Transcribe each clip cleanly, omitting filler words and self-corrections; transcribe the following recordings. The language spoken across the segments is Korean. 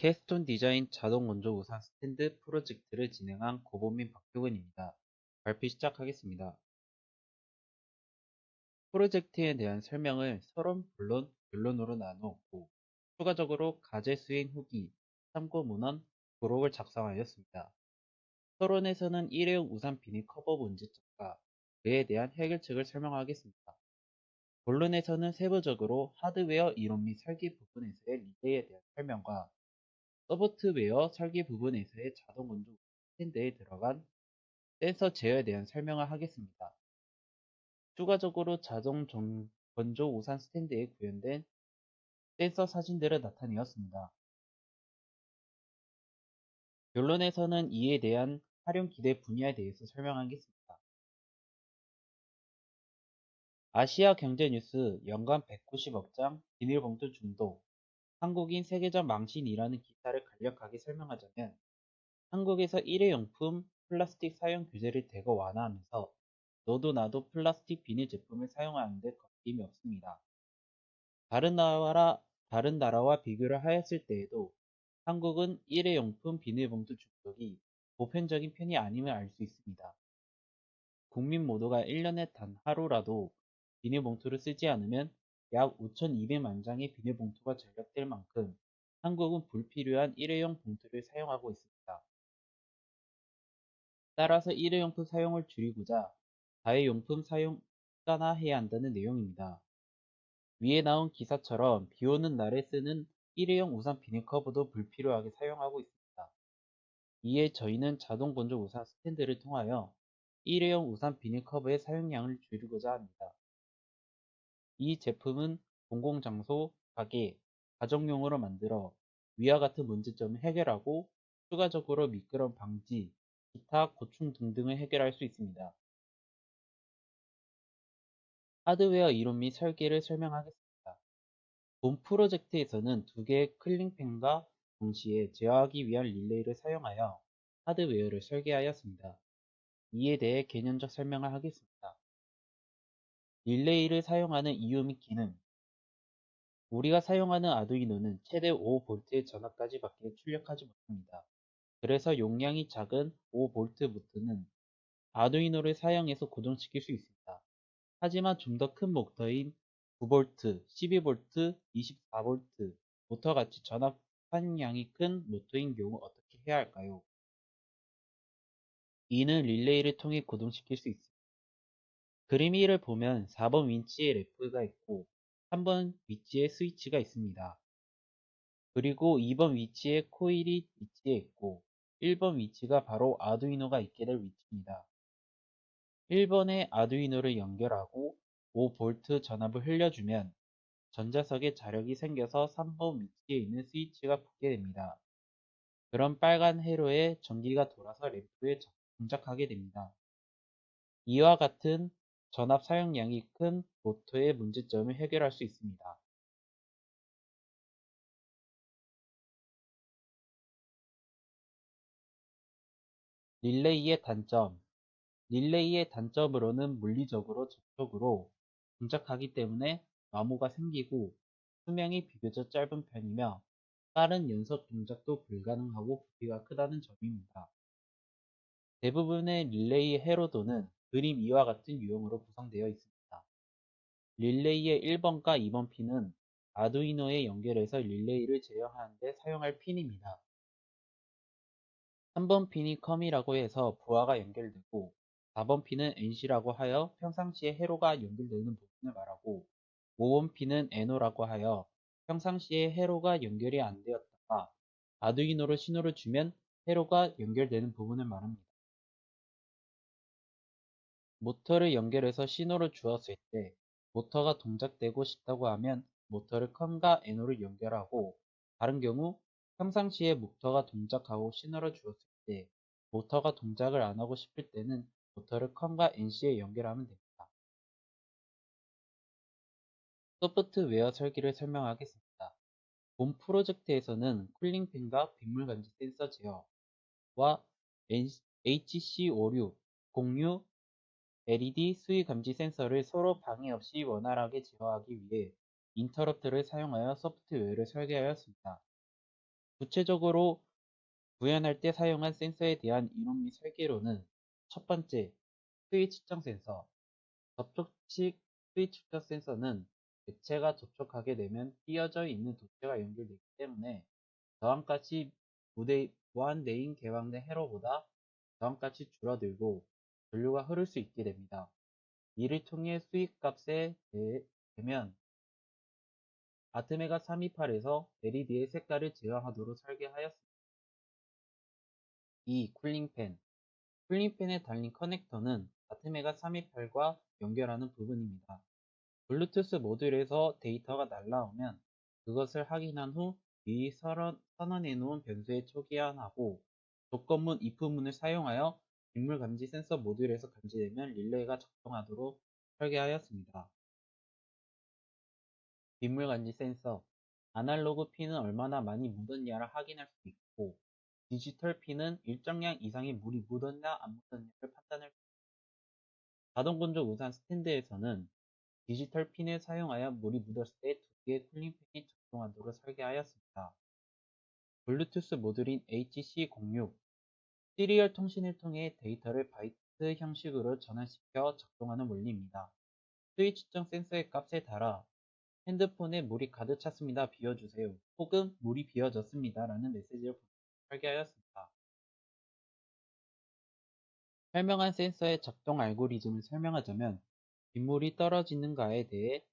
케스톤 디자인 자동 원조 우산 스탠드 프로젝트를 진행한 고보민 박효근입니다. 발표 시작하겠습니다. 프로젝트에 대한 설명을 서론, 본론, 결론으로 나누었고, 추가적으로 과제 수행 후기, 참고 문헌, 부록을 작성하였습니다. 서론에서는 일회용 우산 비닐 커버 문제점과 그에 대한 해결책을 설명하겠습니다. 본론에서는 세부적으로 하드웨어 이론 및 설계 부분에서의 리레이에 대한 설명과 소프트웨어 설계 부분에서의 자동 원조 스탠드에 들어간 센서 제어에 대한 설명을 하겠습니다. 추가적으로 자동 건조 우산 스탠드에 구현된 센서 사진들을 나타내었습니다. 결론에서는 이에 대한 활용 기대 분야에 대해서 설명하겠습니다. 아시아 경제뉴스 연간 190억 장 비닐봉투 중독, 한국인 세계적 망신이라는 기사를 간략하게 설명하자면 한국에서 일회용품 플라스틱 사용 규제를 대거 완화하면서 너도 나도 플라스틱 비닐 제품을 사용하는데 거침이 없습니다. 다른 나라와 비교를 하였을 때에도 한국은 일회용품 비닐봉투 중독이 보편적인 편이 아님을 알 수 있습니다. 국민 모두가 1년에 단 하루라도 비닐봉투를 쓰지 않으면 약 5,200만 장의 비닐봉투가 절약될 만큼 한국은 불필요한 일회용 봉투를 사용하고 있습니다. 따라서 일회용품 사용을 줄이고자 다회용품 사용 습관화해야 한다는 내용입니다. 위에 나온 기사처럼 비 오는 날에 쓰는 일회용 우산 비닐 커버도 불필요하게 사용하고 있습니다. 이에 저희는 자동 건조 우산 스탠드를 통하여 일회용 우산 비닐 커버의 사용량을 줄이고자 합니다. 이 제품은 공공장소, 가게, 가정용으로 만들어 위와 같은 문제점을 해결하고 추가적으로 미끄럼 방지, 기타 고충 등등을 해결할 수 있습니다. 하드웨어 이론 및 설계를 설명하겠습니다. 본 프로젝트에서는 두 개의 클링팬과 동시에 제어하기 위한 릴레이를 사용하여 하드웨어를 설계하였습니다. 이에 대해 개념적 설명을 하겠습니다. 릴레이를 사용하는 이유 및 기능. 우리가 사용하는 아두이노는 최대 5V의 전압까지밖에 출력하지 못합니다. 그래서 용량이 작은 5V 모터는 아두이노를 사용해서 고정시킬 수 있습니다. 하지만 좀 더 큰 모터인 9V, 12V, 24V 모터같이 전압 사용량이 큰 모터인 경우 어떻게 해야 할까요? 이는 릴레이를 통해 고정시킬 수 있습니다. 그림 1을 보면 4번 위치에 램프가 있고 3번 위치에 스위치가 있습니다. 그리고 2번 위치에 코일이 위치해 있고 1번 위치가 바로 아두이노가 있게 될 위치입니다. 1번에 아두이노를 연결하고 5V 전압을 흘려주면 전자석에 자력이 생겨서 3번 위치에 있는 스위치가 붙게 됩니다. 그럼 빨간 회로에 전기가 돌아서 램프에 동작하게 됩니다. 이와 같은 전압 사용량이 큰 모터의 문제점을 해결할 수 있습니다. 릴레이의 단점. 릴레이의 단점으로는 물리적으로 저촉으로 동작하기 때문에 마모가 생기고 수명이 비교적 짧은 편이며 빠른 연속 동작도 불가능하고 부피가 크다는 점입니다. 대부분의 릴레이 회로도는 그림 2와 같은 유형으로 구성되어 있습니다. 릴레이의 1번과 2번 핀은 아두이노에 연결해서 릴레이를 제어하는 데 사용할 핀입니다. 3번 핀이 컴이라고 해서 부하가 연결되고 4번 핀은 NC라고 하여 평상시에 회로가 연결되는 부분을 말하고 5번 핀은 NO라고 하여 평상시에 회로가 연결이 안 되었다가 아두이노로 신호를 주면 회로가 연결되는 부분을 말합니다. 모터를 연결해서 신호를 주었을 때 모터가 동작되고 싶다고 하면 모터를 컴과 NO를 연결하고 다른 경우 평상시에 모터가 동작하고 신호를 주었을 때 모터가 동작을 안 하고 싶을 때는 모터를 컴과 NC에 연결하면 됩니다. 소프트웨어 설계를 설명하겠습니다. 본 프로젝트에서는 쿨링팬과 빗물 감지 센서 제어와 HC56 공유 LED 수위 감지 센서를 서로 방해 없이 원활하게 제어하기 위해 인터럽트를 사용하여 소프트웨어를 설계하였습니다. 구체적으로 구현할 때 사용한 센서에 대한 이론 및 설계로는 첫 번째, 수위 측정 센서. 접촉식 수위 측정 센서는 액체가 접촉하게 되면 띄어져 있는 도체가 연결되기 때문에 저항값이 무한 내인 개방된 회로보다 저항값이 줄어들고 전류가 흐를 수 있게 됩니다. 이를 통해 수익값에 되면 아트메가 328에서 LED의 색깔을 제어하도록 설계하였습니다. 2. 쿨링팬. 쿨링팬에 달린 커넥터는 아트메가 328과 연결하는 부분입니다. 블루투스 모듈에서 데이터가 날라오면 그것을 확인한 후 미리 선언해 놓은 변수에 초기화하고 조건문 if문을 사용하여 빗물 감지 센서 모듈에서 감지되면 릴레이가 작동하도록 설계하였습니다. 빗물 감지 센서. 아날로그 핀은 얼마나 많이 묻었냐를 확인할 수 있고 디지털 핀은 일정량 이상의 물이 묻었냐 안 묻었냐를 판단할 수 있습니다. 자동 건조 우산 스탠드에서는 디지털 핀을 사용하여 물이 묻었을 때 두 개의 쿨링팬이 작동하도록 설계하였습니다. 블루투스 모듈인 HC06 시리얼 통신을 통해 데이터를 바이트 형식으로 전환시켜 작동하는 원리입니다. 수위 측정 센서의 값에 따라 핸드폰에 물이 가득 찼습니다. 비워주세요. 혹은 물이 비워졌습니다. 라는 메시지를 설계하였습니다. 설명한 센서의 작동 알고리즘을 설명하자면 빗물이 떨어지는가에 대해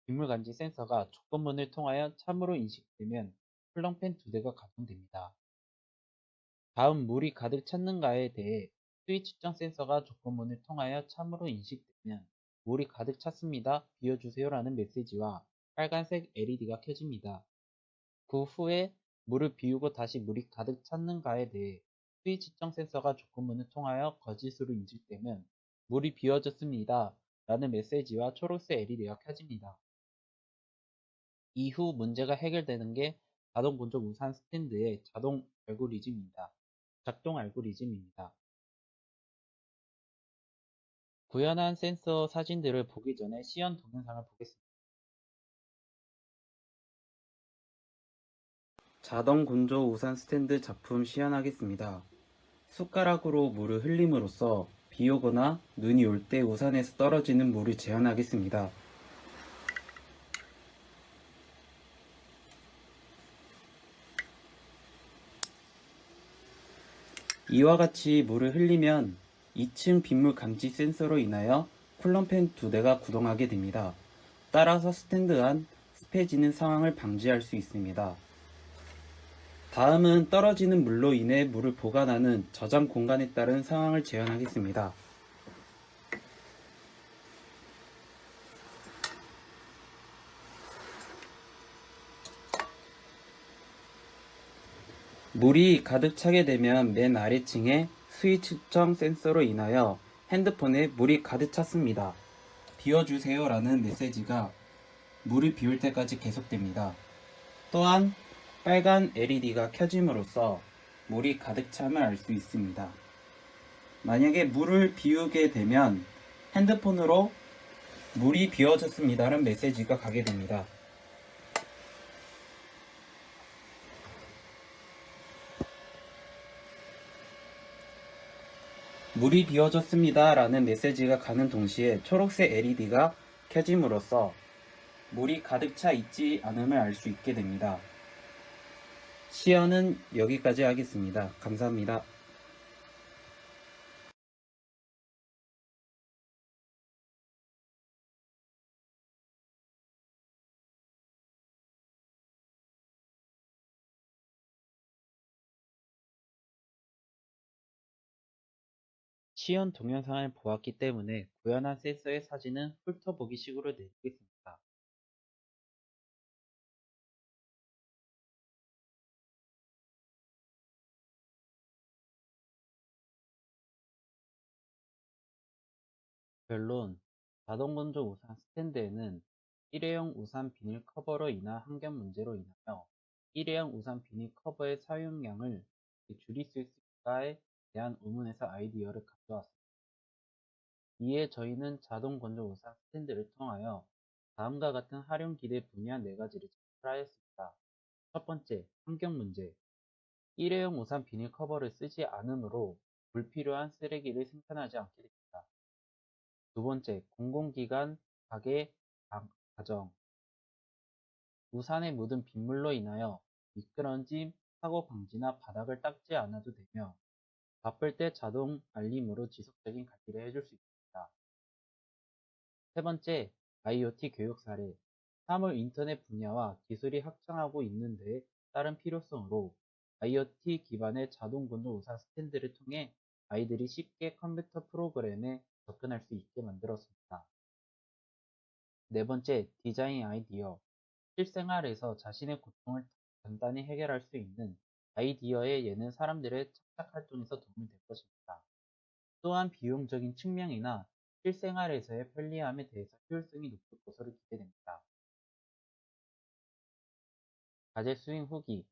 빗물 감지 센서가 조건문을 통하여 참으로 인식되면 쿨럼팬 2대가 가동됩니다. 다음 물이 가득 찼는가에 대해 수위 측정 센서가 조건문을 통하여 참으로 인식되면 물이 가득 찼습니다. 비워주세요 라는 메시지와 빨간색 LED가 켜집니다. 그 후에 물을 비우고 다시 물이 가득 찼는가에 대해 수위 측정 센서가 조건문을 통하여 거짓으로 인식되면 물이 비워졌습니다. 라는 메시지와 초록색 LED가 켜집니다. 이후 문제가 해결되는 게 자동 건조 우산 스탠드의 작동 알고리즘입니다. 구현한 센서 사진들을 보기 전에 시연 동영상을 보겠습니다. 자동 건조 우산 스탠드 작품 시연하겠습니다. 숟가락으로 물을 흘림으로써 비 오거나 눈이 올 때 우산에서 떨어지는 물을 제한하겠습니다. 이와 같이 물을 흘리면 2층 빗물 감지 센서로 인하여 쿨럼팬 2대가 구동하게 됩니다. 따라서 스탠드 안 습해지는 상황을 방지할 수 있습니다. 다음은 떨어지는 물로 인해 물을 보관하는 저장 공간에 따른 상황을 재현하겠습니다. 물이 가득 차게 되면 맨 아래층에 수위 측정 센서로 인하여 핸드폰에 물이 가득 찼습니다. 비워주세요 라는 메시지가 물을 비울 때까지 계속됩니다. 또한 빨간 LED가 켜짐으로써 물이 가득 참을 알 수 있습니다. 만약에 물을 비우게 되면 핸드폰으로 물이 비워졌습니다라는 메시지가 가게 됩니다. 물이 비워졌습니다 라는 메시지가 가는 동시에 초록색 LED가 켜짐으로써 물이 가득 차 있지 않음을 알 수 있게 됩니다. 시연은 여기까지 하겠습니다. 감사합니다. 시연 동영상을 보았기 때문에 구현한 센서의 사진은 훑어보기 식으로 내리겠습니다. 결론. 자동 건조 우산 스탠드에는 일회용 우산 비닐 커버로 인한 환경 문제로 인하여 일회용 우산 비닐 커버의 사용량을 줄일 수 있을까에 대한 의문에서 아이디어를 가져왔습니다. 이에 저희는 자동 건조 우산 스탠드를 통하여 다음과 같은 활용 기대 분야 4가지를 제출하였습니다. 첫 번째, 환경 문제. 일회용 우산 비닐 커버를 쓰지 않으므로 불필요한 쓰레기를 생산하지 않게 됩니다. 두 번째, 공공기관, 가게, 가정. 우산에 묻은 빗물로 인하여 미끄러짐, 사고 방지나 바닥을 닦지 않아도 되며 바쁠 때 자동 알림으로 지속적인 관리를 해줄 수 있습니다. 세 번째, IoT 교육 사례. 사물 인터넷 분야와 기술이 확장하고 있는 데 따른 필요성으로 IoT 기반의 자동 건조 우산 스탠드를 통해 아이들이 쉽게 컴퓨터 프로그램에 접근할 수 있게 만들었습니다. 네 번째, 디자인 아이디어. 실생활에서 자신의 고통을 간단히 해결할 수 있는 아이디어의 예는 사람들의 창작 활동에서 도움이 될 것입니다. 또한 비용적인 측면이나 실생활에서의 편리함에 대해서 효율성이 높을 것으로 기대됩니다. 과제 수행 후기.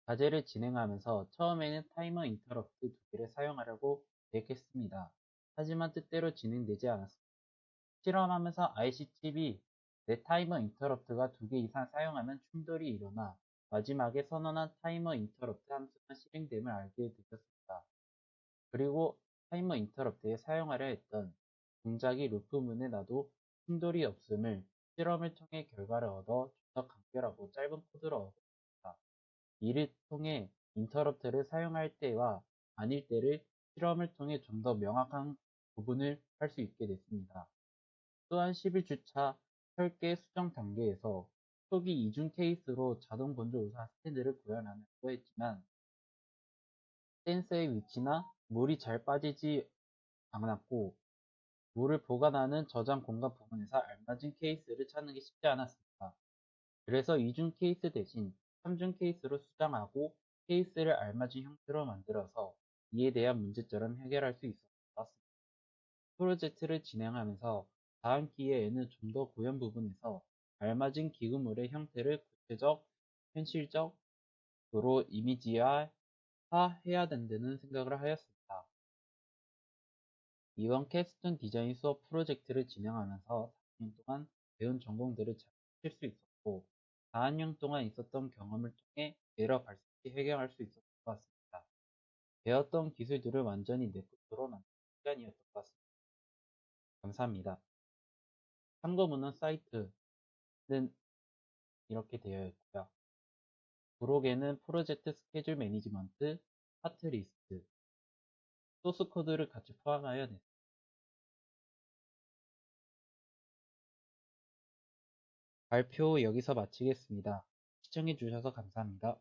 과제를 진행하면서 처음에는 타이머 인터럽트 두 개를 사용하려고 계획했습니다. 하지만 뜻대로 진행되지 않았습니다. 실험하면서 IC칩이 내 타이머 인터럽트가 두 개 이상 사용하면 충돌이 일어나 마지막에 선언한 타이머 인터럽트 함수가 실행됨을 알게 되었습니다. 그리고 타이머 인터럽트에 사용하려 했던 동작이 루프문에 놔도 충돌이 없음을 실험을 통해 결과를 얻어 좀 더 간결하고 짧은 코드로 얻었습니다. 이를 통해 인터럽트를 사용할 때와 아닐 때를 실험을 통해 좀 더 명확한 구분을 할 수 있게 됐습니다. 또한 11주차 설계 수정 단계에서 초기 이중 케이스로 자동 건조 우산 스탠드를 구현하려고 했지만 센서의 위치나 물이 잘 빠지지 않았고 물을 보관하는 저장 공간 부분에서 알맞은 케이스를 찾는 게 쉽지 않았습니다. 그래서 이중 케이스 대신 3중 케이스로 수정하고 케이스를 알맞은 형태로 만들어서 이에 대한 문제점을 해결할 수 있었던 것 같습니다. 프로젝트를 진행하면서 다음 기회에는 좀 더 고연 부분에서 알맞은 기구물의 형태를 구체적, 현실적으로 이미지화해야 된다는 생각을 하였습니다. 이번 캡스톤 디자인 수업 프로젝트를 진행하면서 4년 동안 배운 전공들을 잘 익힐 수 있었고 4학년 동안 있었던 경험을 통해 에러 발생 시 해결할 수 있었던 것 같습니다. 배웠던 기술들을 완전히 내 것으로 만드는 시간이었던 것 같습니다. 감사합니다. 참고문헌 사이트는 이렇게 되어 있고요. 브록에는 프로젝트 스케줄 매니지먼트, 파트 리스트, 소스 코드를 같이 포함하여 냈습니다. 발표 여기서 마치겠습니다. 시청해주셔서 감사합니다.